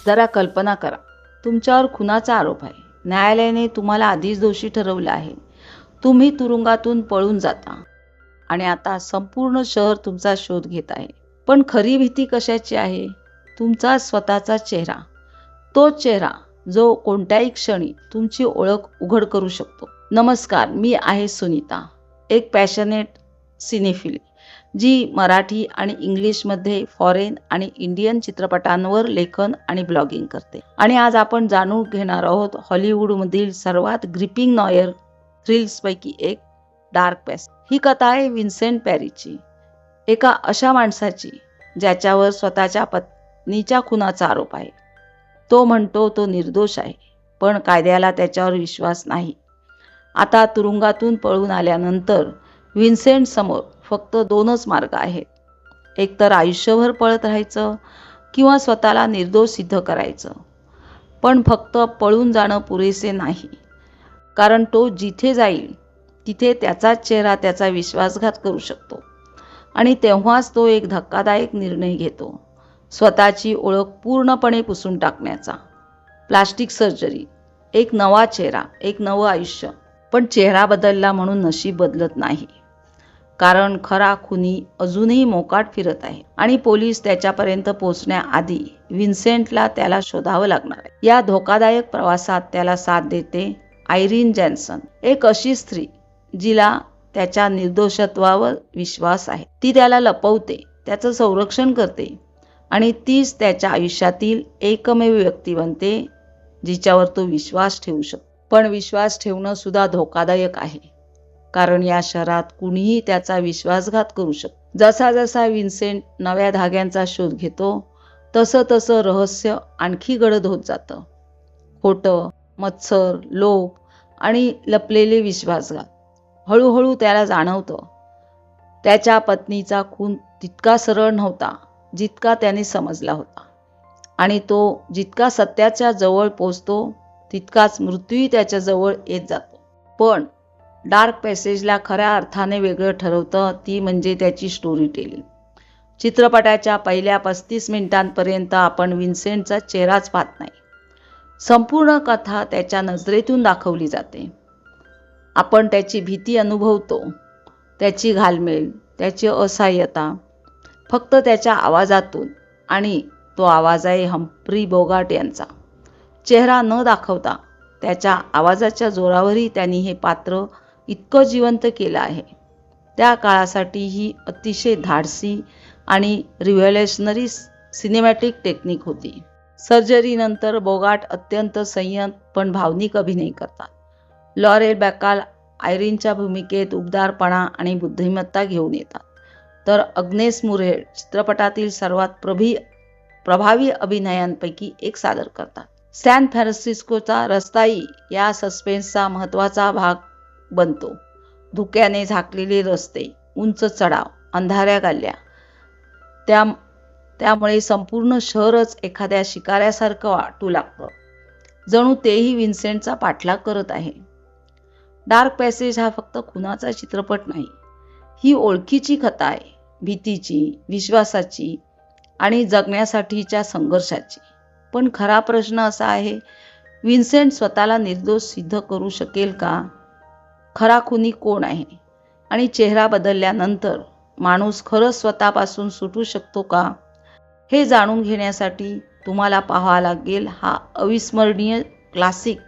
जरा कल्पना करा, तुमच्यावर खुनाचा आरोप आहे. न्यायालयाने तुम्हाला आधीच दोषी ठरवलं आहे. तुम्ही तुरुंगातून पळून जाता आणि आता संपूर्ण शहर तुमचा शोध घेत आहे. पण खरी भीती कशाची आहे? तुमचा स्वतःचा चेहरा. तोच चेहरा जो कोणत्याही क्षणी तुमची ओळख उघड करू शकतो. नमस्कार, मी आहे सुनीता, एक पॅशनेट सिनेफिल जी मराठी आणि इंग्लिशमध्ये फॉरेन आणि इंडियन चित्रपटांवर लेखन आणि ब्लॉगिंग करते. आणि आज आपण जाणून घेणार आहोत हॉलिवूडमधील सर्वात ग्रिपिंग नॉयर थ्रिल्सपैकी एक, डार्क पॅसेज. ही कथा आहे विन्सेंट पॅरीची, एका अशा माणसाची ज्याच्यावर स्वतःच्या पत्नीच्या खुनाचा आरोप आहे. तो म्हणतो तो निर्दोष आहे, पण कायद्याला त्याच्यावर विश्वास नाही. आता तुरुंगातून पळून आल्यानंतर विन्सेंट समोर फक्त दोनच मार्ग आहेत. एकतर आयुष्यभर पळत राहायचं किंवा स्वतःला निर्दोष सिद्ध करायचं. पण फक्त पळून जाणं पुरेसे नाही, कारण तो जिथे जाईल तिथे त्याचाच चेहरा त्याचा विश्वासघात करू शकतो. आणि तेव्हाच तो एक धक्कादायक निर्णय घेतो, स्वतःची ओळख पूर्णपणे पुसून टाकण्याचा. प्लास्टिक सर्जरी, एक नवा चेहरा, एक नवं आयुष्य. पण चेहरा बदलला म्हणून नशीब बदलत नाही, कारण खरा खुनी अजूनही मोकाट फिरत आहे आणि पोलीस त्याच्यापर्यंत पोहोचण्याआधी विन्सेंटला त्याला शोधावं लागणार आहे. या धोकादायक प्रवासात त्याला साथ देते आयरीन जॅन्सन, एक अशी स्त्री जिला त्याच्या निर्दोषत्वावर विश्वास आहे. ती त्याला लपवते, त्याचं संरक्षण करते आणि तीच त्याच्या आयुष्यातील एकमेव व्यक्ती बनते जिच्यावर तो विश्वास ठेवू शकतो. पण विश्वास ठेवणं सुद्धा धोकादायक आहे, कारण या शहरात कुणीही त्याचा विश्वासघात करू शकतो. जसा जसा विन्सेंट नव्या धाग्यांचा शोध घेतो तसं तसं रहस्य आणखी गडद होत जातं. खोटं, मत्सर, लोभ आणि लपलेले विश्वासघात. हळूहळू त्याला जाणवतं त्याच्या पत्नीचा खून तितका सरळ नव्हता जितका त्याने समजला होता. आणि तो जितका सत्याच्या जवळ पोचतो तितकाच मृत्यूही त्याच्या जवळ येत जातो. पण डार्क पॅसेजला खऱ्या अर्थाने वेगळं ठरवतं ती म्हणजे त्याची स्टोरी टेलिंग. चित्रपटाच्या पहिल्या 35 मिनिटांपर्यंत आपण विन्सेंटचा चेहराच पाहत नाही. संपूर्ण कथा त्याच्या नजरेतून दाखवली जाते. आपण त्याची भीती अनुभवतो, त्याची घालमेल, त्याची असहाय्यता, फक्त त्याच्या आवाजातून. आणि तो आवाज आहे हम्फ्री बोगार्ट यांचा. चेहरा न दाखवता त्याच्या आवाजाच्या जोरावरही त्यांनी हे पात्र इतकं जिवंत केलं आहे. त्या काळासाठी ही अतिशय धाडसी आणि रिव्होल्युशनरी सिनेमॅटिक टेक्निक होती. सर्जरीनंतर बोगार्ट अत्यंत संयत पण भावनिक अभिनय करतात. लॉरेल बॅकाल आयरीनच्या भूमिकेत उबदारपणा आणि बुद्धिमत्ता घेऊन येतात, तर अग्नेस मुरे चित्रपटातील सर्वात प्रभावी अभिनयांपैकी एक सादर करतात. सॅन फ्रान्सिस्कोचा रस्ताही या सस्पेन्सचा महत्त्वाचा भाग बनतो. धुक्याने झाकलेले रस्ते, उंच चढाव, अंधाऱ्या गल्ल्या, त्यामुळे संपूर्ण शहरच एखाद्या शिकाऱ्यासारखं वाटू लागतं, जणू तेही विन्सेंटचा पाठलाग करत आहे. डार्क पॅसेज हा फक्त खुनाचा चित्रपट नाही, ही ओळखीची कथा आहे, भीतीची, विश्वासाची आणि जगण्यासाठीच्या संघर्षाची. पण खरा प्रश्न असा आहे, विन्सेंट स्वतःला निर्दोष सिद्ध करू शकेल का? खरा खुनी कोण आहे? आणि चेहरा बदलल्यानंतर माणूस खरंच स्वतःपासून सुटू शकतो का? हे जाणून घेण्यासाठी तुम्हाला पाहावा लागेल हा अविस्मरणीय क्लासिक.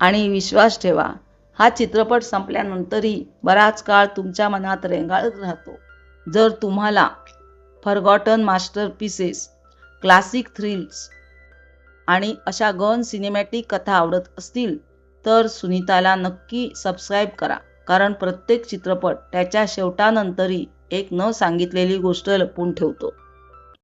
आणि विश्वास ठेवा, हा चित्रपट संपल्यानंतरही बराच काळ तुमच्या मनात रेंगाळत राहतो. जर तुम्हाला फॉरगॉटन मास्टरपीसेस, क्लासिक थ्रिल्स आणि अशा गहन सिनेमॅटिक कथा आवडत असतील तर सुनीताला नक्की सबस्क्राईब करा, कारण प्रत्येक चित्रपट त्याच्या शेवटानंतरही एक न सांगितलेली गोष्ट लपवून ठेवतो.